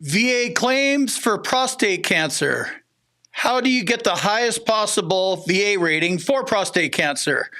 VA claims for prostate cancer. How do you get the highest possible VA rating for prostate cancer?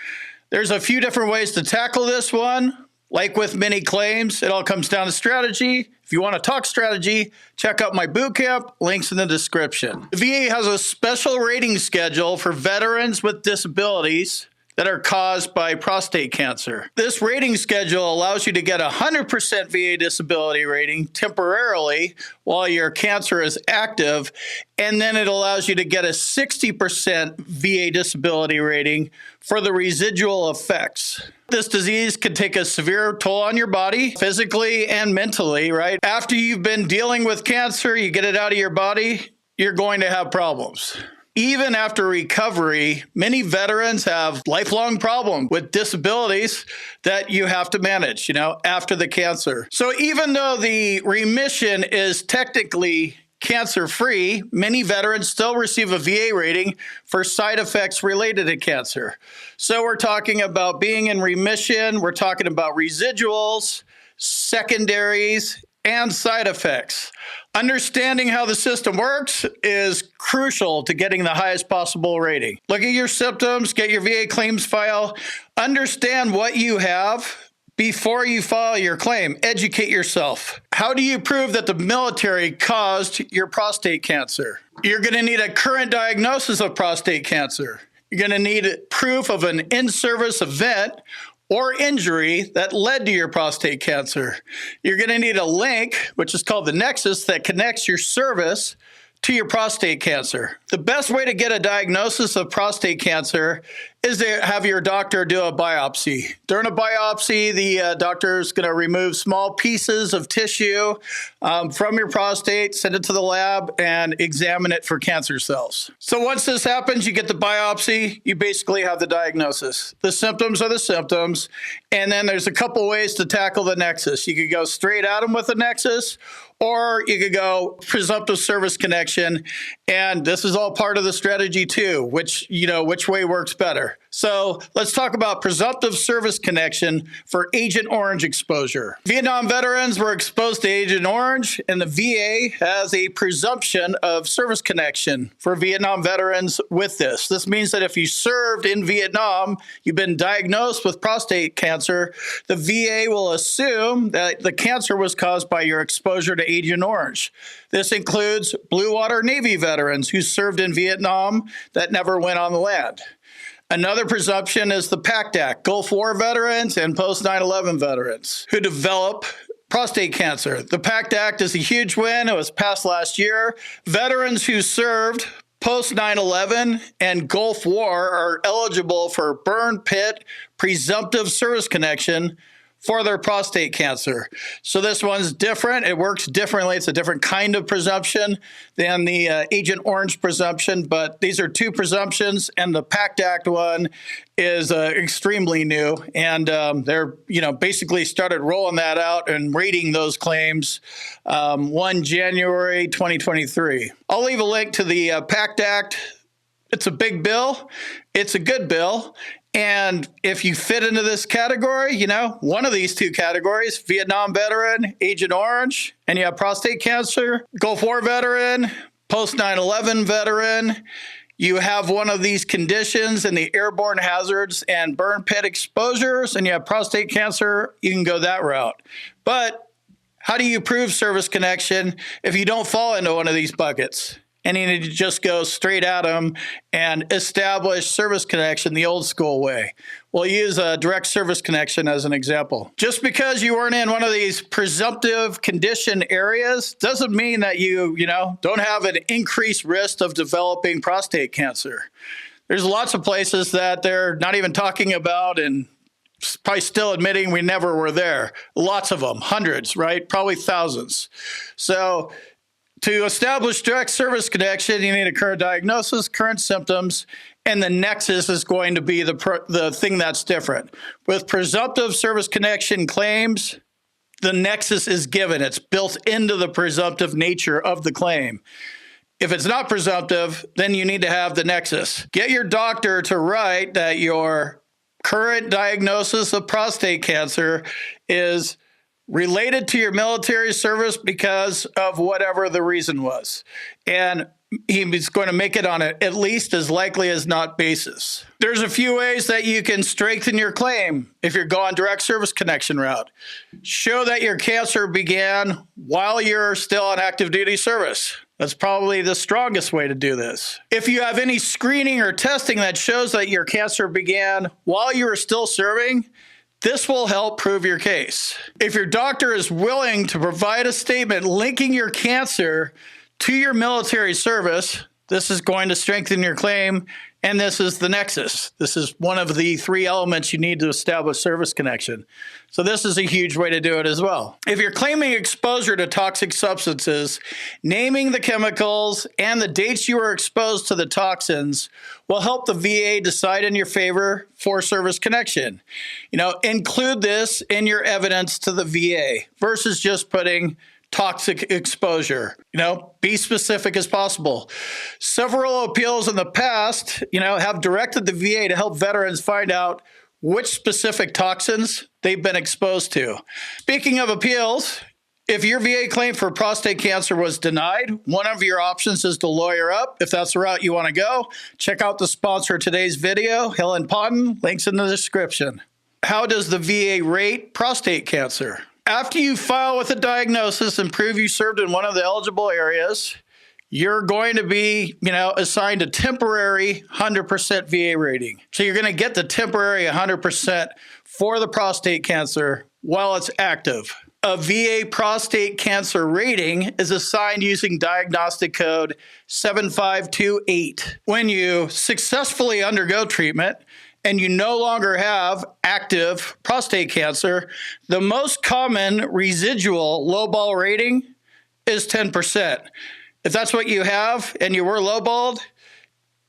There's a few different ways to tackle this one. Like with many claims, it all comes down to strategy. If you want to talk strategy, check out my bootcamp, links in the description. The VA has a special rating schedule for veterans with disabilities that are caused by prostate cancer. This rating schedule allows you to get a 100% VA disability rating temporarily while your cancer is active, and then it allows you to get a 60% VA disability rating for the residual effects. This disease can take a severe toll on your body, physically and mentally, right? After you've been dealing with cancer, you get it out of your body, you're going to have problems. Even after recovery, many veterans have lifelong problems with disabilities that you have to manage, after the cancer. So even though the remission is technically cancer-free, many veterans still receive a VA rating for side effects related to cancer. So we're talking about being in remission, we're talking about residuals, secondaries, and side effects. Understanding how the system works is crucial to getting the highest possible rating. Look at your symptoms, get your VA claims file, understand what you have before you file your claim. Educate yourself. How do you prove that the military caused your prostate cancer? You're going to need a current diagnosis of prostate cancer. You're going to need proof of an in-service event or injury that led to your prostate cancer. You're going to need a link, which is called the nexus, that connects your service to your prostate cancer. The best way to get a diagnosis of prostate cancer is to have your doctor do a biopsy. During a biopsy, the doctor is going to remove small pieces of tissue from your prostate, send it to the lab, and examine it for cancer cells. So once this happens, you get the biopsy, you basically have the diagnosis. The symptoms are the symptoms, and then there's a couple ways to tackle the nexus. You could go straight at them with the nexus, or you could go presumptive service connection, and this is all part of the strategy too, which way works better. So let's talk about presumptive service connection for Agent Orange exposure. Vietnam veterans were exposed to Agent Orange, and the VA has a presumption of service connection for Vietnam veterans with this. This means that if you served in Vietnam, you've been diagnosed with prostate cancer, the VA will assume that the cancer was caused by your exposure to Agent Orange. This includes Blue Water Navy veterans who served in Vietnam that never went on the land. Another presumption is the PACT Act, Gulf War veterans and post 9/11 veterans who develop prostate cancer. The PACT Act is a huge win. It was passed last year. Veterans who served post 9/11 and Gulf War are eligible for burn pit presumptive service connection for their prostate cancer. So this one's different. It works differently. It's a different kind of presumption than the Agent Orange presumption, but these are two presumptions, and the PACT Act one is extremely new, and they're basically started rolling that out and rating those claims 1 January 2023. I'll leave a link to the PACT Act. It's a big bill. It's a good bill. And if you fit into this category, one of these two categories, Vietnam veteran, Agent Orange, and you have prostate cancer, Gulf War veteran, post 9/11 veteran, you have one of these conditions in the airborne hazards and burn pit exposures, and you have prostate cancer, you can go that route. But how do you prove service connection if you don't fall into one of these buckets? And you need to just go straight at them and establish service connection the old school way. We'll use a direct service connection as an example. Just because you weren't in one of these presumptive condition areas doesn't mean that you don't have an increased risk of developing prostate cancer. There's lots of places that they're not even talking about and probably still admitting we never were there. Lots of them, hundreds, right? Probably thousands. So to establish direct service connection, you need a current diagnosis, current symptoms, and the nexus is going to be the thing that's different. With presumptive service connection claims, the nexus is given. It's built into the presumptive nature of the claim. If it's not presumptive, then you need to have the nexus. Get your doctor to write that your current diagnosis of prostate cancer is related to your military service because of whatever the reason was. And he's going to make it on a at least as likely as not basis. There's a few ways that you can strengthen your claim if you're going direct service connection route. Show that your cancer began while you're still on active duty service. That's probably the strongest way to do this. If you have any screening or testing that shows that your cancer began while you were still serving, this will help prove your case. If your doctor is willing to provide a statement linking your cancer to your military service, this is going to strengthen your claim, and this is the nexus. This is one of the 3 elements you need to establish service connection. So this is a huge way to do it as well. If you're claiming exposure to toxic substances, naming the chemicals and the dates you were exposed to the toxins will help the VA decide in your favor for service connection. Include this in your evidence to the VA versus just putting toxic exposure. Be specific as possible. Several appeals in the past, have directed the VA to help veterans find out which specific toxins they've been exposed to. Speaking of appeals, if your VA claim for prostate cancer was denied, one of your options is to lawyer up. If that's the route you want to go, check out the sponsor of today's video, Hill & Ponton, links in the description. How does the VA rate prostate cancer? After you file with a diagnosis and prove you served in one of the eligible areas, you're going to be, assigned a temporary 100% VA rating. So you're going to get the temporary 100% for the prostate cancer while it's active. A VA prostate cancer rating is assigned using diagnostic code 7528. When you successfully undergo treatment, and you no longer have active prostate cancer, the most common residual lowball rating is 10%. If that's what you have and you were lowballed,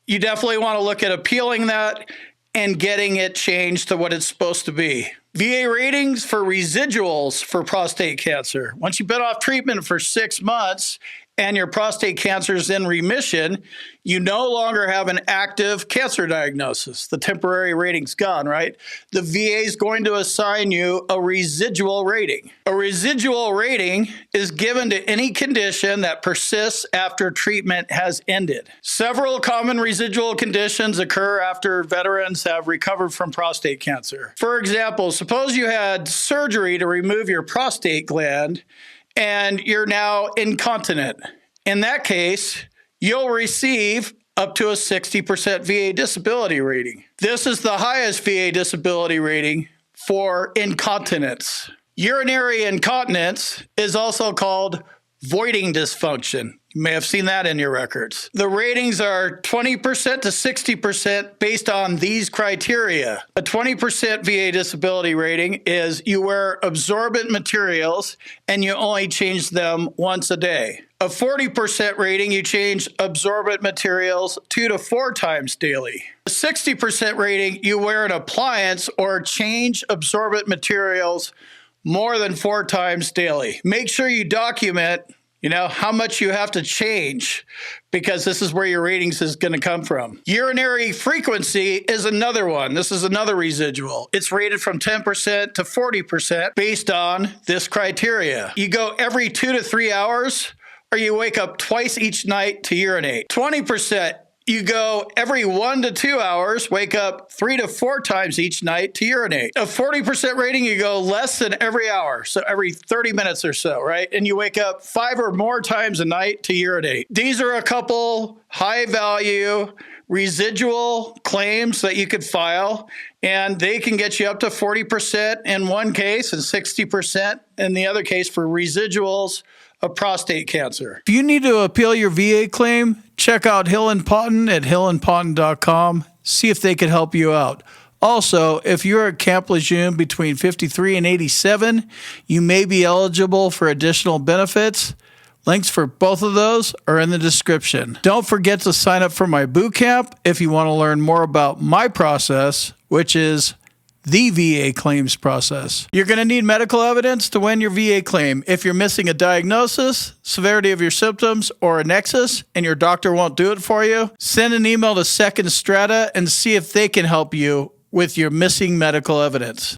you definitely want to look at appealing that and getting it changed to what it's supposed to be. VA ratings for residuals for prostate cancer. Once you've been off treatment for 6 months and your prostate cancer is in remission, you no longer have an active cancer diagnosis. The temporary rating's gone, right? The VA is going to assign you a residual rating. A residual rating is given to any condition that persists after treatment has ended. Several common residual conditions occur after veterans have recovered from prostate cancer. For example, suppose you had surgery to remove your prostate gland and you're now incontinent. In that case, you'll receive up to a 60% VA disability rating. This is the highest VA disability rating for incontinence. Urinary incontinence is also called voiding dysfunction. You may have seen that in your records. The ratings are 20% to 60% based on these criteria. A 20% VA disability rating is you wear absorbent materials and you only change them once a day. A 40% rating, you change absorbent materials 2 to 4 times daily. A 60% rating, you wear an appliance or change absorbent materials more than 4 times daily. Make sure you document how much you have to change, because this is where your ratings is going to come from. Urinary frequency is another one. This is another residual. It's rated from 10% to 40% based on this criteria. You go every 2 to 3 hours, or you wake up twice each night to urinate. 20%, you go every 1 to 2 hours, wake up 3 to 4 times each night to urinate. A 40% rating, you go less than every hour, so every 30 minutes or so, right? And you wake up 5 or more times a night to urinate. These are a couple high-value residual claims that you could file, and they can get you up to 40% in one case and 60% in the other case for residuals of prostate cancer. If you need to appeal your VA claim, check out Hill & Ponton at hillandponton.com. See if they can help you out. Also, if you're at Camp Lejeune between 53 and 87, you may be eligible for additional benefits. Links for both of those are in the description. Don't forget to sign up for my boot camp if you want to learn more about my process, which is the VA claims process. You're going to need medical evidence to win your VA claim. If you're missing a diagnosis, severity of your symptoms, or a nexus, and your doctor won't do it for you, send an email to Second Strata and see if they can help you with your missing medical evidence.